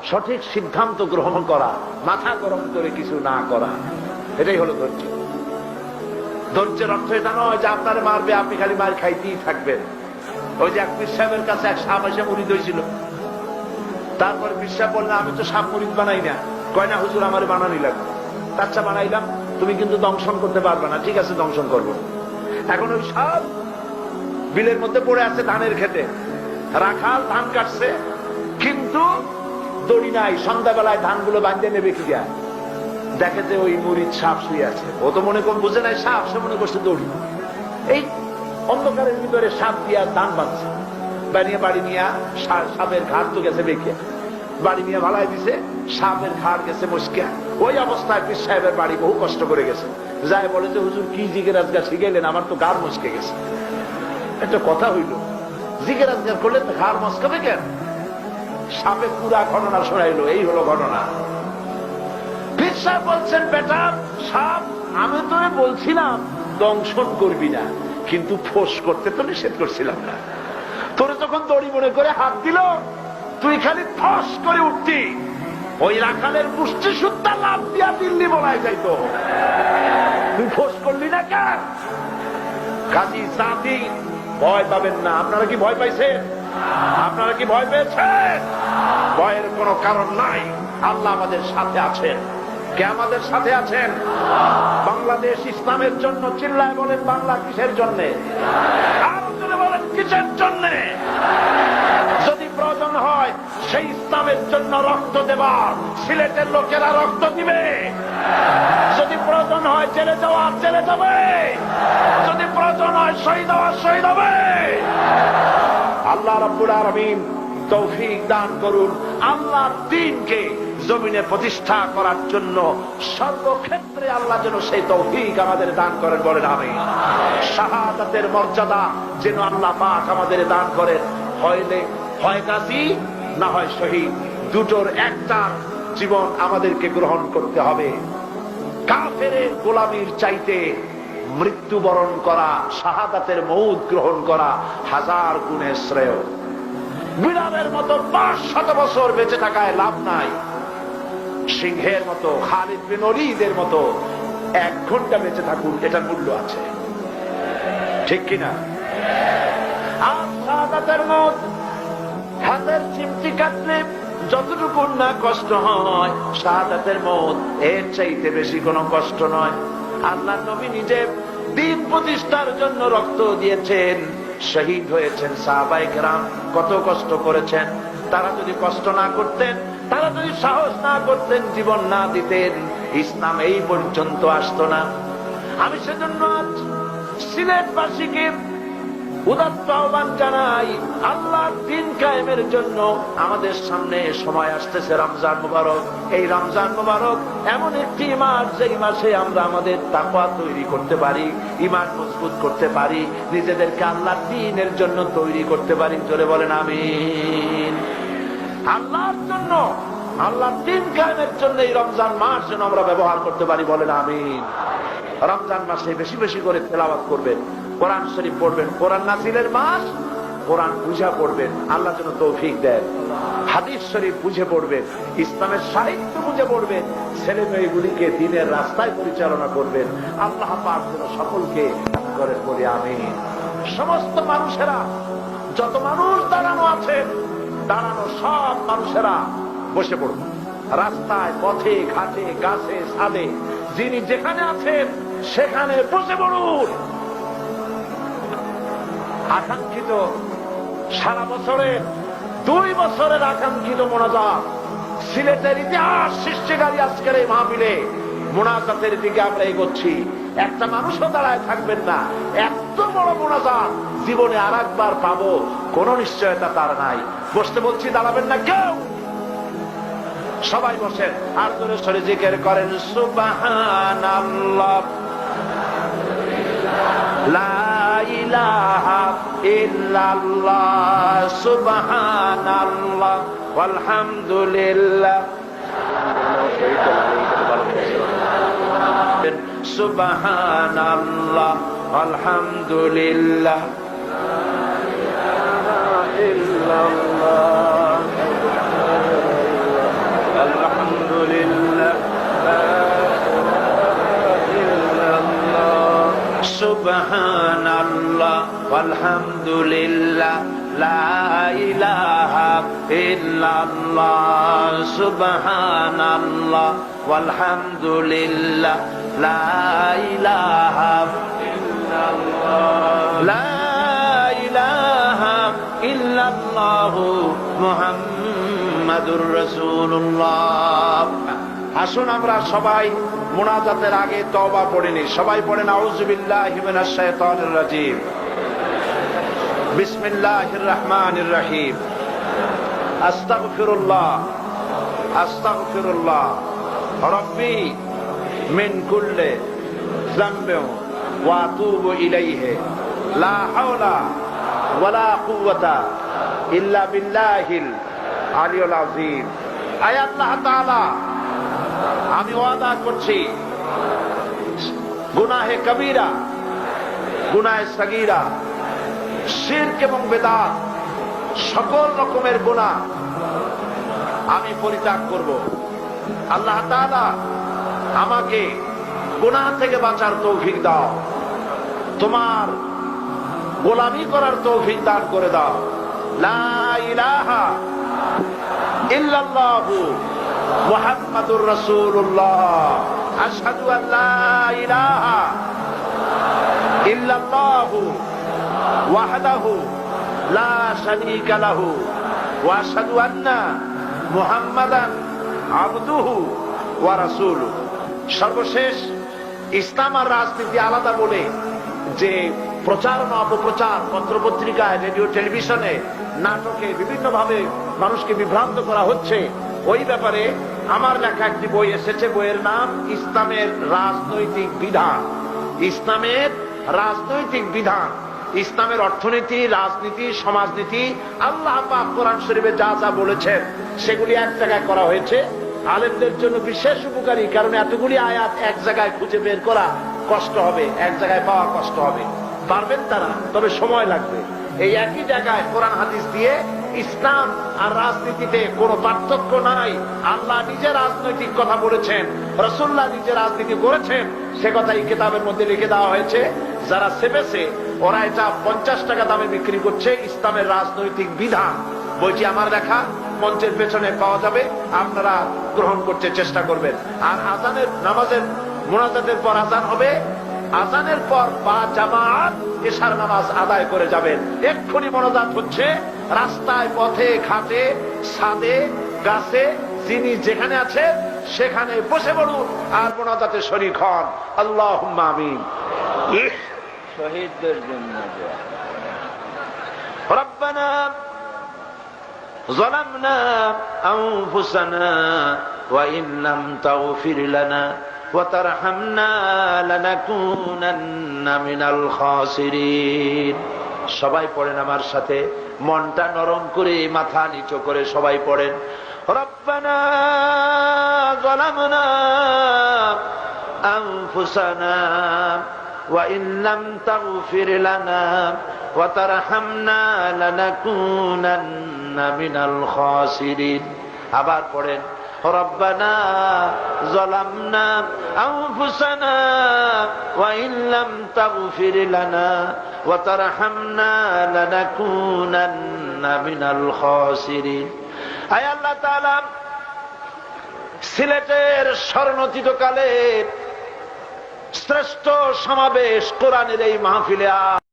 সঠিক সিদ্ধান্ত গ্রহণ করা, মাথা গরম করে কিছু না করা, এটাই হলো ধৈর্য। ধৈর্যের অর্থ এটা নয় যে আপনার মারবে, আপনি খালি মার খাইতেই থাকবেন। ওই যে এক পীর সাহেবের কাছে এক সাপ এসে মুরিদ হয়েছিল, তারপরে পীর সাহেব বললেন আমি তো সাপ মুরিদ বানাই না। কয় না হুজুর আমার বানানি লাগবে। আচ্ছা বানাইলাম, তুমি কিন্তু দংশন করতে পারবে না। ঠিক আছে দংশন করবো। এখন ওই সাপ বিলের মধ্যে পড়ে আছে ধানের খেতে, রাখাল ধান কাটছে কিন্তু দড়ি নাই, সন্ধ্যাবেলায় ধানগুলো বাঁধতে নেবে কি যায়, দেখে যে ওই মুরিদ সাপ শুয়ে আছে। ও তো মনে কর বুঝে নাই সাপ, সে মনে করছে দড়ি। এই অন্ধকারের ভিতরে সাপ দিয়া ধান বাঁধছে, বানিয়ে বাড়ি নিয়ে সাপের ঘাট তো গেছে বেঁকে, বাড়ি নিয়ে ভালাই দিছে, সাপের ঘাট গেছে মস্কিয়া। ওই অবস্থায় পীর সাহেবের বাড়ি বহু কষ্ট করে গেছে, যাই বলে যে হুজুর কি জিগের আজগার শিখাইলেন, আমার তো গার মস্কে গেছে। একটা কথা হইল, জিগের আজগার করলে তো ঘাড় মস্কাবে কেন? সাপে পুরা ঘটনা শোনাইলো, এই হলো ঘটনা। পীর সাহেব বলছেন বেটা সাপ, আমি তোরে বলছিলাম দংশন করবি না, কিন্তু ফোঁস করতে তো নিষেধ করছিলাম না। তোরে যখন দড়ি মনে করে হাত দিল, তুই খালি ফস করে উঠতি, ওই রাখালের মুষ্টি সুদ্ধা লাভ দিয়া দিল্লি বলাই যাইতো। তুই ফোঁস করলি না কেন? কাজী জাতি ভয় পাবেন না। আপনারা কি ভয় পাইছেন? আপনারা কি ভয় পেয়েছেন? ভয়ের কোনো কারণ নাই। আল্লাহ আমাদের সাথে আছেন। কে আমাদের সাথে আছেন? বাংলাদেশ ইসলামের জন্য চিল্লায় বলেন, বাংলা কিসের জন্যে? আরো জোরে বলেন কিসের জন্যে? যদি প্রয়োজন হয় সেই ইসলামের জন্য রক্ত দেবার, সিলেটের লোকেরা রক্ত দিবে। যদি প্রয়োজন হয় জেলে যাওয়া জেলে যাবে, যদি প্রয়োজন হয় শহীদ হওয়া শহীদ হবে। আল্লাহ রাব্বুল আলামিন তৌফিক দান করুন আল্লাহর দ্বীনকে জমিনে প্রতিষ্ঠা করার জন্য। সর্বক্ষেত্রে আল্লাহ যেন সেই তৌফিক আমাদের দান করেন, বলেন আমিন। শাহাদাতের মর্যাদা যেন আল্লাহ পাক আমাদের দান করেন। হয় গাজী না হয় শহীদ, দুটোর একটা জীবন আমাদেরকে গ্রহণ করতে হবে। কাফেরের গোলামির চাইতে মৃত্যুবরণ করা, শাহাদাতের মউত গ্রহণ করা হাজার গুণে শ্রেয়। বিড়ালের মতো 500 বছর বেঁচে থাকায় লাভ নাই, সিংহের মতো খালিদ বিন ওলীদের মতো 1 ঘন্টা বেঁচে থাকুন, এটার মূল্য আছে। ঠিক কিনা? আর শাহাদাতের মউত হাতের চিমটি কাটলে যতটুকু না কষ্ট হয়, শাহাদাতের মউত এর চাইতে বেশি কোনো কষ্ট নয়। আল্লাহ নবী নিজে দ্বীন প্রতিষ্ঠার জন্য রক্ত দিয়েছেন, শহীদ হয়েছেন। সাহাবায়ে কেরাম কত কষ্ট করেছেন। তারা যদি কষ্ট না করতেন, তারা যদি সাহস না করতেন, জীবন না দিতেন, ইসলাম এই পর্যন্ত আসতো না। আমি সেজন্য আজ সিলেটবাসীকে উদাত্ত আহ্বান জানাই, আল্লাহর দ্বীন কায়েমের জন্য আমাদের সামনে সময় আসতেছে রমজান মুবারক। এই রমজান মুবারক এমন একটি মাস, যেই মাসে আমরা আমাদের তাকওয়া তৈরি করতে পারি, ঈমান মজবুত করতে পারি, নিজেদেরকে আল্লাহর দ্বীনের জন্য তৈরি করতে পারি। জোরে বলেন আমিন। আল্লাহর জন্য, আল্লাহর দ্বীন কায়েমের জন্য এই রমজান মাস যেন আমরা ব্যবহার করতে পারি, বলেন আমিন। রমজান মাসে বেশি বেশি করে তেলাওয়াত করবেন, কোরআন শরীফ পড়বেন। কোরআন নাজিলের মাস, কোরআন বুঝা পড়বেন, আল্লাহ যেন তৌফিক দেন। হাদিস শরীফ বুঝে পড়বেন, ইসলামের সাহিত্য বুঝে পড়বেন, ছেলে মেয়েগুলিকে দ্বীনের রাস্তায় পরিচালনা করবেন। আল্লাহ পাক যেন সকলকে করে বলি আমিন। সমস্ত মানুষেরা, যত মানুষ দাঁড়ানো আছেন, দাঁড়ানো সব মানুষেরা বসে পড়ুন। রাস্তায়, পথে, ঘাটে, গাছে, ছাদে, যিনি যেখানে আছেন সেখানে বসে পড়ুন। আকাঙ্ক্ষিত সারা বছরের 2 বছরের আকাঙ্ক্ষিত মোনাজাত, সিলেটের ইতিহাস সৃষ্টিকারী আজকের এই মাহফিলে মোনাজাতের দিকে আমরা এগোচ্ছি। একটা মানুষও দাঁড়ায় থাকবেন না। এত বড় মোনাজাত জীবনে আর একবার পাবো কোন নিশ্চয়তা তার নাই। বসতে বলছি, দাঁড়াবেন না কেউ। সবাই বসেন, আর জোরে সরে জিকির করেন সুবহানাল্লাহ, লা ইলাহা ইল্লাল্লাহ, সুবহানাল্লাহ, আলহামদুলিল্লাহ, সুবহানাল্লাহ, আলহামদুলিল্লাহ, লা ইলাহা ইল্লাল্লাহ। সুবহানাল্লাহ ওয়ালহামদুলিল্লাহ লা ইলাহা ইল্লাল্লাহ সুবহানাল্লাহ ওয়ালহামদুলিল্লাহ লা ইলাহা ইল্লাল্লাহ লা ইলাহা ইল্লাল্লাহ মুহাম্মাদুর রাসূলুল্লাহ। আসুন আমরা সবাই মুনাজাতের আগে তওবা পড়িনি। সবাই পড়েন আউযু বিল্লাহি মিনাশ শাইতানির রাজীম, বিসমিল্লাহির রহমানির রহিম, আস্তাগফিরুল্লাহ আস্তাগফিরুল্লাহ রাব্বি মিন কুল্লি যামবিন ওয়া আতুবু ইলাইহি লা হাওলা ওয়ালা কুওয়াতা ইল্লা বিল্লাহিল আলিয়্যিল আযীম। আয় আল্লাহ তাআলা, আমি ওয়াদা করছি গুনাহে কবিরা, গুনাহে সগীরা, শিরক এবং বেদাত, সকল রকমের গুনাহ আমি পরিত্যাগ করব। আল্লাহ তাআলা আমাকে গুনাহ থেকে বাঁচার তৌফিক দাও, তোমার গোলামি করার তৌফিক দান করে দাও। লা ইলাহা ইল্লাল্লাহু মুহাম্মাদুর রাসূলুল্লাহ, আশহাদু আল লা ইলাহা ইল্লাল্লাহু ওয়াহদাহু লা শারীকা লাহু ওয়া আশহাদু আন্না মুহাম্মাদান আবদুহু ওয়া রাসূলুহু। সর্বশেষ, ইসলাম আর রাজনীতি আলাদা বলে যে প্রচারণা অপপ্রচার পত্রপত্রিকায়, রেডিও, টেলিভিশনে, নাটকে বিভিন্ন ভাবে মানুষকে বিভ্রান্ত করা হচ্ছে, ওই ব্যাপারে আমার লেখা একটি বই এসেছে। বইয়ের নাম ইসলামের রাজনৈতিক বিধান। ইসলামের রাজনৈতিক বিধান, ইসলামের অর্থনীতি, রাজনীতি, সমাজনীতি, আল্লাহ পাক কোরআন শরীফে যা যা বলেছেন সেগুলি এক জায়গায় করা হয়েছে। আলেমদের জন্য বিশেষ উপকারী, কারণ এতগুলি আয়াত এক জায়গায় খুঁজে বের করা কষ্ট হবে, এক জায়গায় পাওয়া কষ্ট হবে। পারবেন তারা, তবে সময় লাগবে। এই একই জায়গায় কোরআন হাদিস দিয়ে ইসলাম আর রাজনীতিতে কোনো পার্থক্য নাই। আল্লাহ নিজে রাজনৈতিক কথা বলেছেন, রাসূলুল্লাহ নিজে রাজনীতি করেছেন, সে কথা এই কিতাবের মধ্যে লিখে দেওয়া হয়েছে। যারা সেবেছে ওরা এটা 50 টাকা দামে বিক্রি করছে। ইসলামের রাজনৈতিক বিধান বইটি আমার লেখা, মঞ্চের পেছনে পাওয়া যাবে, আপনারা গ্রহণ করতে চেষ্টা করবেন। আর আজানের নামাজের মুনাজাতের পর আজান হবে, আজানের পর বা জামাত এশার নামাজ আদায় করে যাবেন। এক্ষুনি মোনাজাত হচ্ছে, রাস্তায়, পথে, ঘাটে, ছাদে, গাছে, যিনি যেখানে আছে সেখানে বসে পড়ুন আর মোনাজাতে শরীক হন। আল্লাহুম্মা আমিন। শহীদদের জন্য রব্বানা যালামনা আনফুসানা ওয়া ইন লাম তাগফির লানা ওয়া তারহামনা লানাকুনান্না মিনাল খাসিরিন। সবাই পড়েন আমার সাথে, মনটা নরম করে, মাথা নিচু করে সবাই পড়েন। রব্বানা যালামনা আনফুসানা ওয়া ইন লাম তাগফির লানা ওয়া তারহামনা লানাকুনান্না মিনাল খাসিরিন। আবার পড়েন, রব্বানা যালামনা আনফুসানা ওয়া ইন লাম তাগফির লানা ওয়া তারহামনা লানাকুনান্না মিনাল খাসিরিন। আয় আল্লাহ তাআলা, সিলেটের স্মরণোচিতকালের শ্রেষ্ঠ সমাবেশ কোরআনের এই মাহফিলে